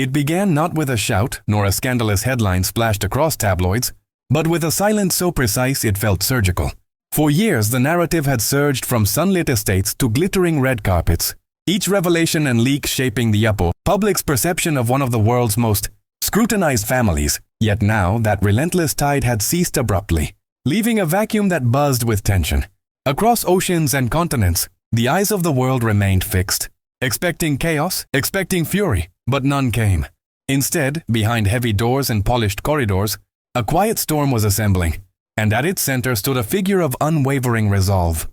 It began not with a shout nor a scandalous headline splashed across tabloids, but with a silence so precise it felt surgical. For years, the narrative had surged from sunlit estates to glittering red carpets, each revelation and leak shaping the public's perception of one of the world's most scrutinized families. Yet now, that relentless tide had ceased abruptly, leaving a vacuum that buzzed with tension. Across oceans and continents, the eyes of the world remained fixed, expecting chaos, expecting fury, but none came. Instead, behind heavy doors and polished corridors, a quiet storm was assembling, and at its center stood a figure of unwavering resolve.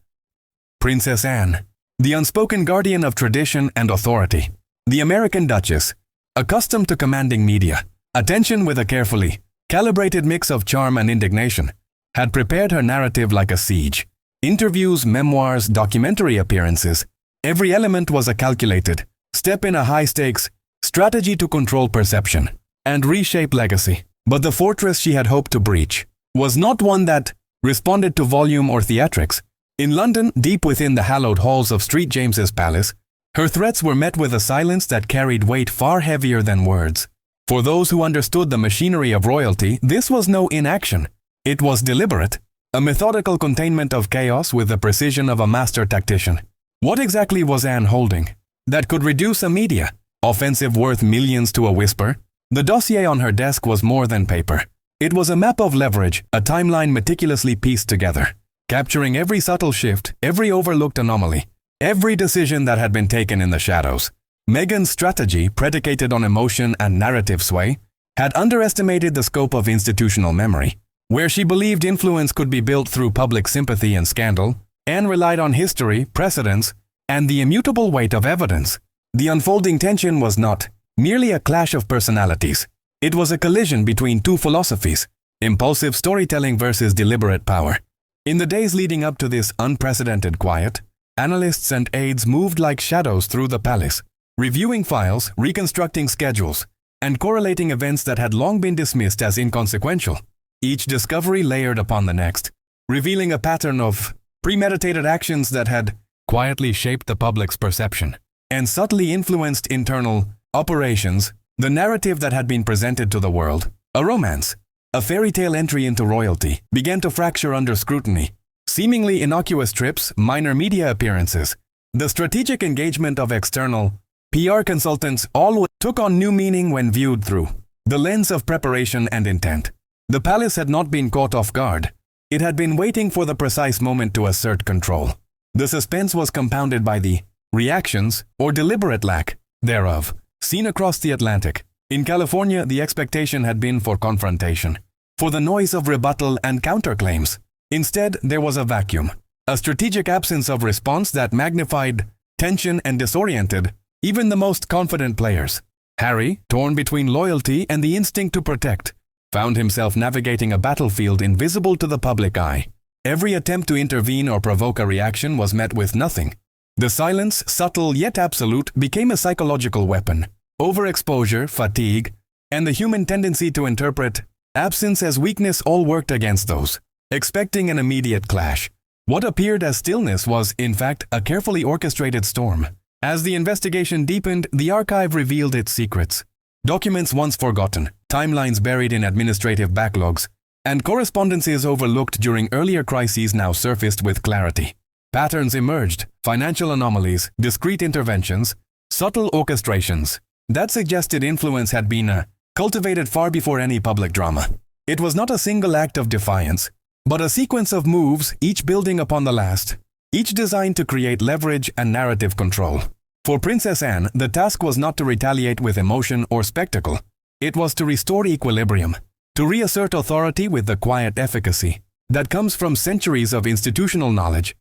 Princess Anne, the unspoken guardian of tradition and authority. The American Duchess, accustomed to commanding media attention with a carefully calibrated mix of charm and indignation, had prepared her narrative like a siege. Interviews, memoirs, documentary appearances, every element was a calculated step in a high-stakes strategy to control perception and reshape legacy. But the fortress she had hoped to breach was not one that responded to volume or theatrics. In London, deep within the hallowed halls of St. James's Palace, her threats were met with a silence that carried weight far heavier than words. For those who understood the machinery of royalty, this was no inaction. It was deliberate, a methodical containment of chaos with the precision of a master tactician. What exactly was Anne holding that could reduce a media offensive worth millions to a whisper? The dossier on her desk was more than paper. It was a map of leverage, a timeline meticulously pieced together, capturing every subtle shift, every overlooked anomaly, every decision that had been taken in the shadows. Meghan's strategy, predicated on emotion and narrative sway, had underestimated the scope of institutional memory. Where she believed influence could be built through public sympathy and scandal, Anne relied on history, precedents, and the immutable weight of evidence. The unfolding tension was not merely a clash of personalities. It was a collision between two philosophies, impulsive storytelling versus deliberate power. In the days leading up to this unprecedented quiet, analysts and aides moved like shadows through the palace, reviewing files, reconstructing schedules, and correlating events that had long been dismissed as inconsequential. Each discovery layered upon the next, revealing a pattern of premeditated actions that had quietly shaped the public's perception and subtly influenced internal operations. The narrative that had been presented to the world, a romance, a fairy tale entry into royalty, began to fracture under scrutiny. Seemingly innocuous trips, minor media appearances, the strategic engagement of external PR consultants all took on new meaning when viewed through the lens of preparation and intent. The palace had not been caught off guard. It had been waiting for the precise moment to assert control. The suspense was compounded by the reactions, or deliberate lack thereof, seen across the Atlantic. In California, the expectation had been for confrontation, for the noise of rebuttal and counterclaims. Instead, there was a vacuum, a strategic absence of response that magnified tension and disoriented even the most confident players. Harry, torn between loyalty and the instinct to protect, found himself navigating a battlefield invisible to the public eye. Every attempt to intervene or provoke a reaction was met with nothing. The silence, subtle yet absolute, became a psychological weapon. Overexposure, fatigue, and the human tendency to interpret absence as weakness all worked against those expecting an immediate clash. What appeared as stillness was, in fact, a carefully orchestrated storm. As the investigation deepened, the archive revealed its secrets. Documents once forgotten, timelines buried in administrative backlogs, and correspondences overlooked during earlier crises now surfaced with clarity. Patterns emerged, financial anomalies, discrete interventions, subtle orchestrations that suggested influence had been cultivated far before any public drama. It was not a single act of defiance, but a sequence of moves, each building upon the last, each designed to create leverage and narrative control. For Princess Anne, the task was not to retaliate with emotion or spectacle. It was to restore equilibrium, to reassert authority with the quiet efficacy that comes from centuries of institutional knowledge.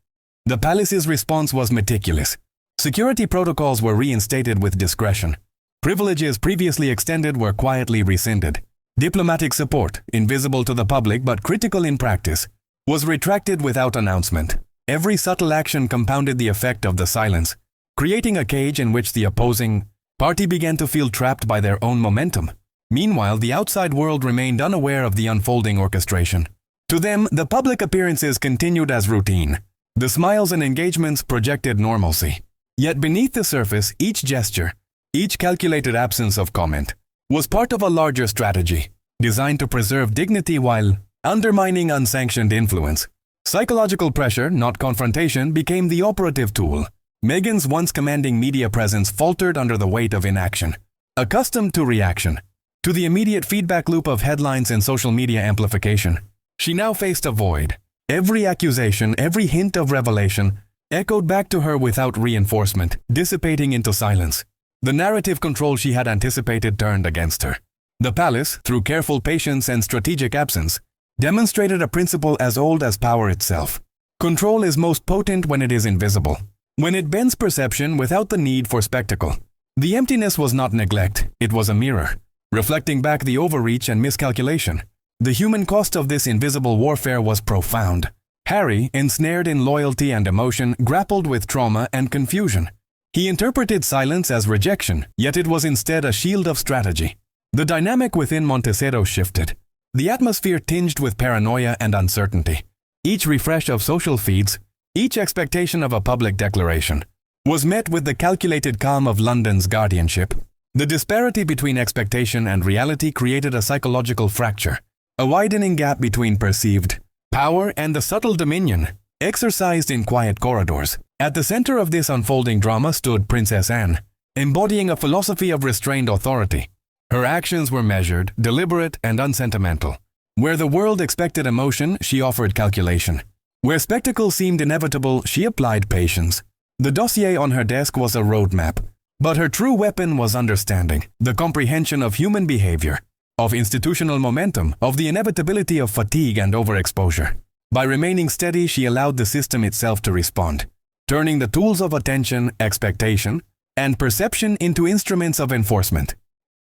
The palace's response was meticulous. Security protocols were reinstated with discretion. Privileges previously extended were quietly rescinded. Diplomatic support, invisible to the public but critical in practice, was retracted without announcement. Every subtle action compounded the effect of the silence, creating a cage in which the opposing party began to feel trapped by their own momentum. Meanwhile, the outside world remained unaware of the unfolding orchestration. To them, the public appearances continued as routine. The smiles and engagements projected normalcy. Yet beneath the surface, each gesture, Each calculated absence of comment was part of a larger strategy designed to preserve dignity while undermining unsanctioned influence. Psychological pressure, not confrontation, became the operative tool. Meghan's once commanding media presence faltered under the weight of inaction. Accustomed to reaction, to the immediate feedback loop of headlines and social media amplification, she now faced a void. Every accusation, every hint of revelation, echoed back to her without reinforcement, dissipating into silence. The narrative control she had anticipated turned against her. The palace, through careful patience and strategic absence, demonstrated a principle as old as power itself. Control is most potent when it is invisible, when it bends perception without the need for spectacle. The emptiness was not neglect, it was a mirror, reflecting back the overreach and miscalculation. The human cost of this invisible warfare was profound. Harry, ensnared in loyalty and emotion, grappled with trauma and confusion. He interpreted silence as rejection, yet it was instead a shield of strategy. The dynamic within Montecito shifted. The atmosphere tinged with paranoia and uncertainty. Each refresh of social feeds, each expectation of a public declaration, was met with the calculated calm of London's guardianship. The disparity between expectation and reality created a psychological fracture, a widening gap between perceived power and the subtle dominion exercised in quiet corridors. At the center of this unfolding drama stood Princess Anne, embodying a philosophy of restrained authority. Her actions were measured, deliberate, and unsentimental. Where the world expected emotion, she offered calculation. Where spectacle seemed inevitable, she applied patience. The dossier on her desk was a roadmap, but her true weapon was understanding, the comprehension of human behavior, of institutional momentum, of the inevitability of fatigue and overexposure. By remaining steady, she allowed the system itself to respond, turning the tools of attention, expectation, and perception into instruments of enforcement.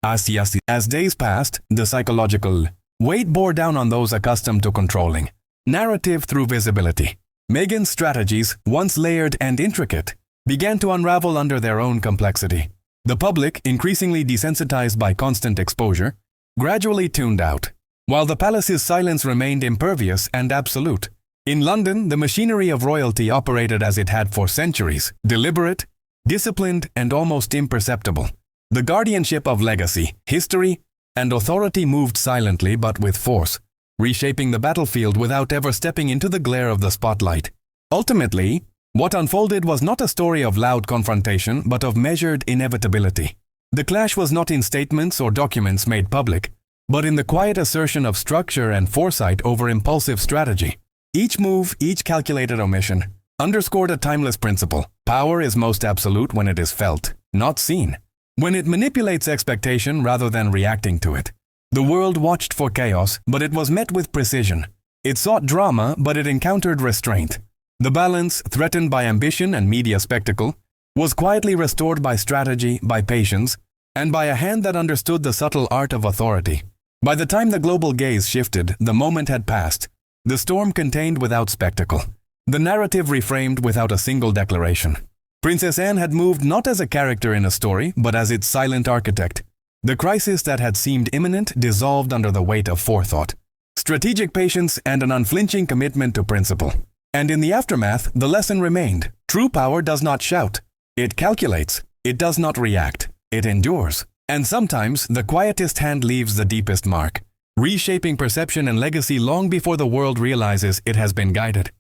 As days passed, the psychological weight bore down on those accustomed to controlling narrative through visibility. Meghan's strategies, once layered and intricate, began to unravel under their own complexity. The public, increasingly desensitized by constant exposure, gradually tuned out, while the palace's silence remained impervious and absolute. In London, the machinery of royalty operated as it had for centuries, deliberate, disciplined, and almost imperceptible. The guardianship of legacy, history, and authority moved silently but with force, reshaping the battlefield without ever stepping into the glare of the spotlight. Ultimately, what unfolded was not a story of loud confrontation but of measured inevitability. The clash was not in statements or documents made public, but in the quiet assertion of structure and foresight over impulsive strategy. Each move, each calculated omission, underscored a timeless principle. Power is most absolute when it is felt, not seen. When it manipulates expectation rather than reacting to it. The world watched for chaos, but it was met with precision. It sought drama, but it encountered restraint. The balance, threatened by ambition and media spectacle, was quietly restored by strategy, by patience, and by a hand that understood the subtle art of authority. By the time the global gaze shifted, the moment had passed. The storm contained without spectacle. The narrative reframed without a single declaration. Princess Anne had moved not as a character in a story, but as its silent architect. The crisis that had seemed imminent dissolved under the weight of forethought, strategic patience, and an unflinching commitment to principle. And in the aftermath, the lesson remained. True power does not shout. It calculates. It does not react. It endures. And sometimes, the quietest hand leaves the deepest mark, reshaping perception and legacy long before the world realizes it has been guided.